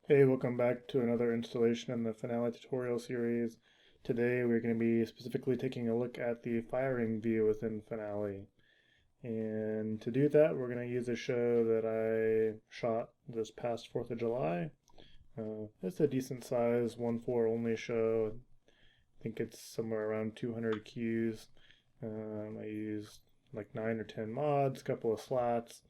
Hey, welcome back to another installation in the Finale tutorial series. Today we're going to be specifically taking a look at the firing view within Finale. And to do that, we're going to use a show that I shot this past 4th of July. It's a decent size 1:4 only show. I think it's somewhere around 200 cues. I used like 9 or 10 mods, a couple of slats.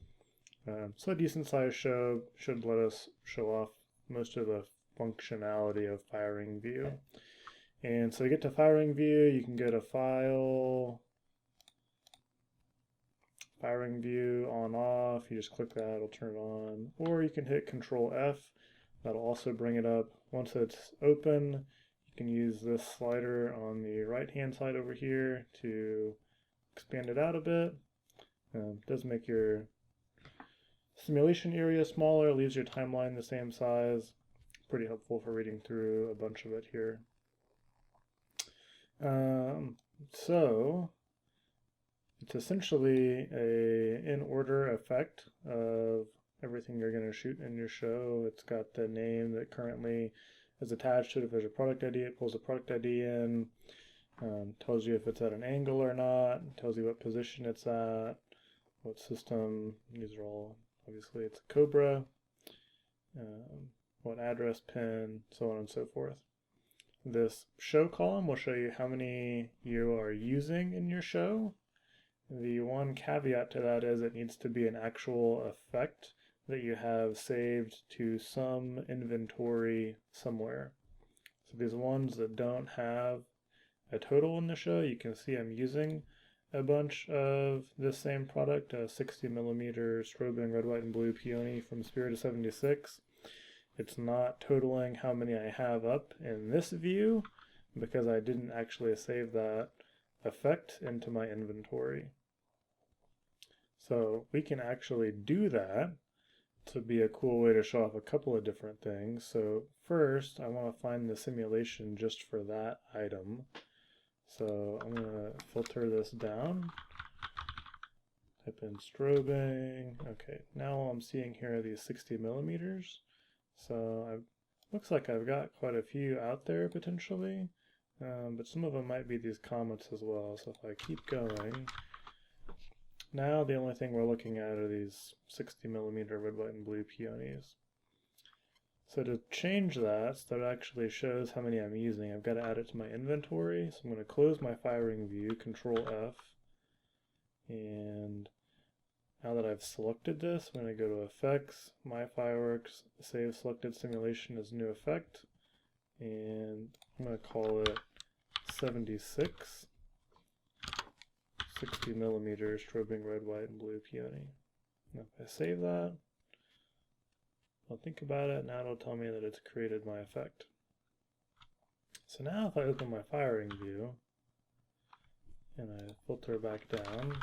So a decent sized show should let us show off most of the functionality of firing view. And so you get to firing view, you can go to file, firing view on off, you just click that, it'll turn it on, or you can hit Control F, that'll also bring it up. Once it's open, you can use this slider on the right hand side over here to expand it out a bit. It does make your simulation area smaller, leaves your timeline the same size. Pretty helpful for reading through a bunch of it here. So it's essentially a in order effect of everything you're going to shoot in your show. It's got the name that currently is attached to it. If there's a product ID, it pulls a product ID in, tells you if it's at an angle or not, tells you what position it's at, what system. These are all, obviously it's a Cobra, what address pin, so on and so forth. This show column will show you how many you are using in your show. The one caveat to that is it needs to be an actual effect that you have saved to some inventory somewhere. So these ones that don't have a total in the show, you can see I'm using a bunch of this same product, a 60mm strobing red, white, and blue peony from Spirit of 76. It's not totaling how many I have up in this view because I didn't actually save that effect into my inventory. So we can actually do that to be a cool way to show off a couple of different things. So first, I want to find the simulation just for that item. So I'm going to filter this down. Type in strobing. Okay, now all I'm seeing here are these 60mm. So looks like I've got quite a few out there potentially, but some of them might be these comets as well. So if I keep going, now the only thing we're looking at are these 60mm red, white, and blue peonies. So to change that, so that it actually shows how many I'm using, I've got to add it to my inventory. So I'm going to close my firing view, Control F, and now that I've selected this, I'm going to go to Effects, My Fireworks, Save Selected Simulation as New Effect, and I'm going to call it 76 60mm strobing red, white, and blue peony. Now if I save that, I'll think about it, now it'll tell me that it's created my effect. So now if I open my firing view, and I filter back down,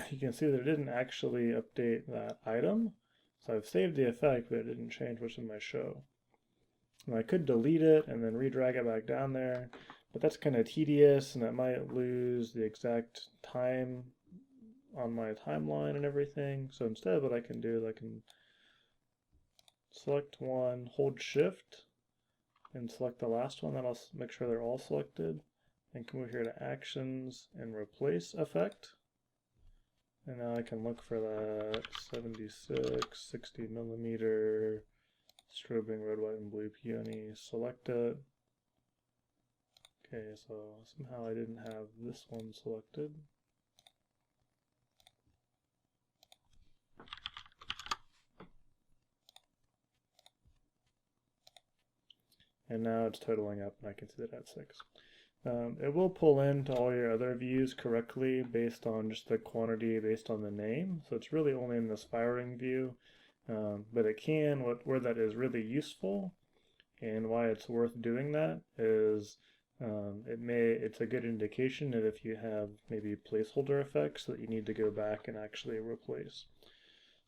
you can see that it didn't actually update that item. So I've saved the effect, but it didn't change what's in my show. And I could delete it and then redrag it back down there, but that's kind of tedious and it might lose the exact time on my timeline and everything. So instead what I can do is I can select one, hold shift, and select the last one. That'll make sure they're all selected. And come over here to actions and replace effect. And now I can look for that 76 60mm strobing red, white, and blue peony. Select it. Okay, so somehow I didn't have this one selected. And now it's totaling up and I can see that at 6. It will pull into all your other views correctly based on just the quantity, based on the name. So it's really only in this firing view, but it can, where that is really useful and why it's worth doing that is it's a good indication that if you have maybe placeholder effects that you need to go back and actually replace.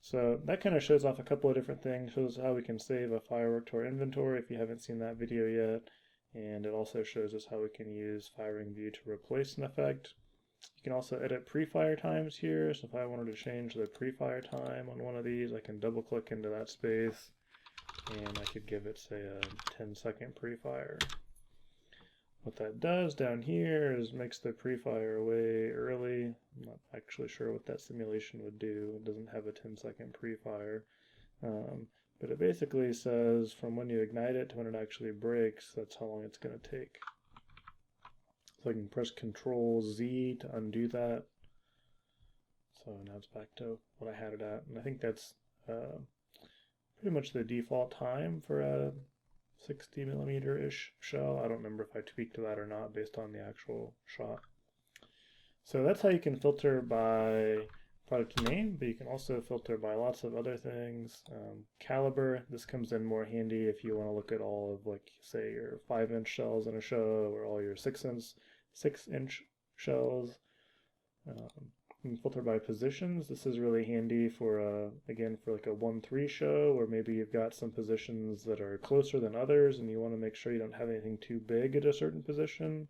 So that kind of shows off a couple of different things, shows how we can save a firework to our inventory if you haven't seen that video yet. And it also shows us how we can use firing view to replace an effect. You can also edit pre-fire times here. So if I wanted to change the pre-fire time on one of these, I can double click into that space and I could give it, say, a 10-second pre-fire. What that does down here is makes the pre-fire away early. I'm not actually sure what that simulation would do. It doesn't have a 10-second pre-fire. But it basically says from when you ignite it to when it actually breaks, that's how long it's going to take. So I can press Control Z to undo that. So now it's back to what I had it at. And I think that's pretty much the default time for a 60mm-ish shell. I don't remember if I tweaked that or not based on the actual shot. So that's how you can filter by product name, but you can also filter by lots of other things. Caliber, this comes in more handy if you want to look at all of, like, say, your 5-inch shells in a show or all your 6-inch shells. You can filter by positions. This is really handy for, again, for like a 1-3 show, or maybe you've got some positions that are closer than others and you want to make sure you don't have anything too big at a certain position.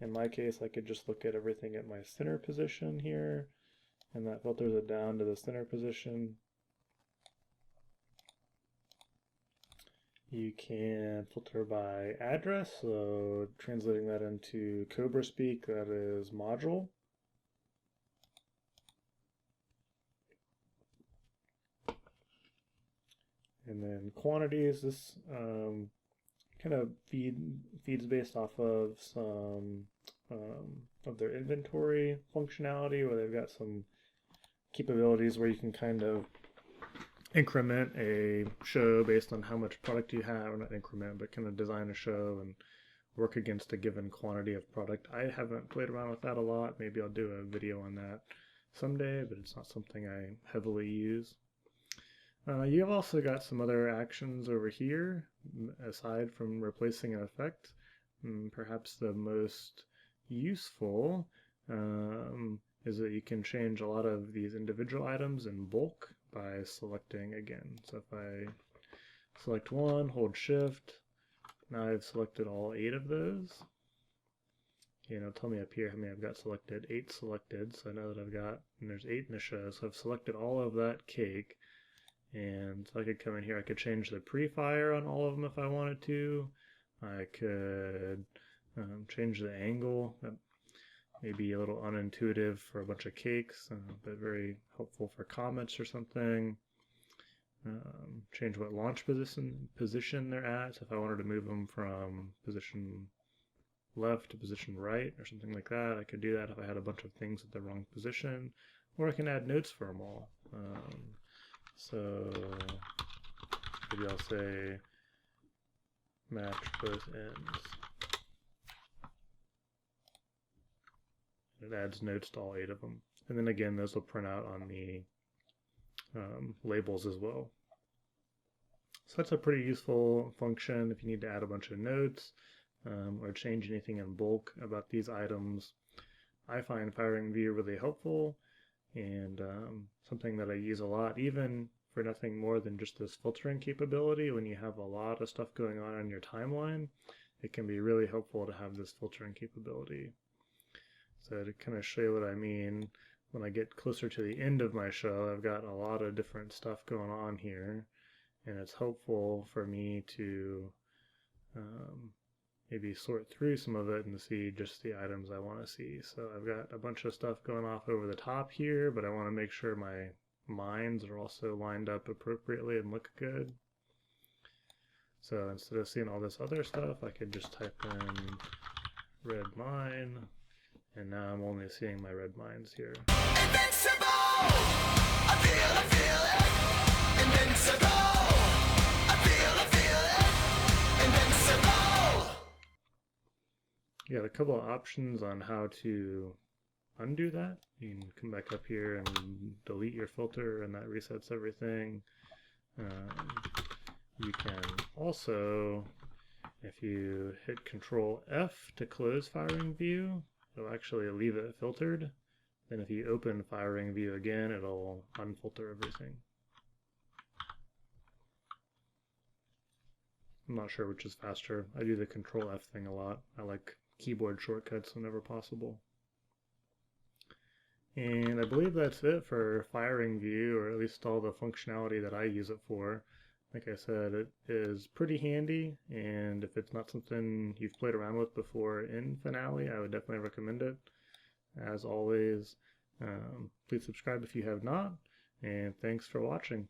In my case, I could just look at everything at my center position here, and that filters it down to the center position. You can filter by address, so translating that into Cobra speak, that is module. And then quantities, this kind of feeds based off of some of their inventory functionality, where they've got some capabilities where you can kind of increment a show based on how much product you have, or not increment, but kind of design a show and work against a given quantity of product. I haven't played around with that a lot. Maybe I'll do a video on that someday, but it's not something I heavily use. You've also got some other actions over here, aside from replacing an effect. Perhaps the most useful is that you can change a lot of these individual items in bulk by selecting again. So if I select one, hold Shift, now I've selected all 8 of those. And it'll tell me up here how many I've got selected. 8 selected, so I know that I've got, and there's 8 in the show, so I've selected all of that cake. And so I could come in here, I could change the pre-fire on all of them if I wanted to. I could change the angle. That may be a little unintuitive for a bunch of cakes, but very helpful for comets or something. Change what launch position they're at. So if I wanted to move them from position left to position right or something like that, I could do that if I had a bunch of things at the wrong position. Or I can add notes for them all. So maybe I'll say match both ends. It adds notes to all 8 of them. And then again, those will print out on the labels as well. So that's a pretty useful function if you need to add a bunch of notes or change anything in bulk about these items. I find Firing View really helpful, and something that I use a lot, even for nothing more than just this filtering capability. When you have a lot of stuff going on your timeline, it can be really helpful to have this filtering capability. So to kind of show you what I mean, when I get closer to the end of my show, I've got a lot of different stuff going on here, and it's helpful for me to maybe sort through some of it and see just the items I want to see. So I've got a bunch of stuff going off over the top here, but I want to make sure my mines are also lined up appropriately and look good. So instead of seeing all this other stuff, I could just type in red mine, and now I'm only seeing my red mines here. Invincible! I feel it! Invincible! I feel it! Invincible! You got a couple of options on how to undo that. You can come back up here and delete your filter, and that resets everything. You can also, if you hit Control F to close Firing View, it'll actually leave it filtered. Then if you open Firing View again, it'll unfilter everything. I'm not sure which is faster. I do the Control F thing a lot. I like keyboard shortcuts whenever possible. And I believe that's it for Firing View, or at least all the functionality that I use it for. Like I said, it is pretty handy, and if it's not something you've played around with before in Finale, I would definitely recommend it. As always, please subscribe if you have not, and thanks for watching.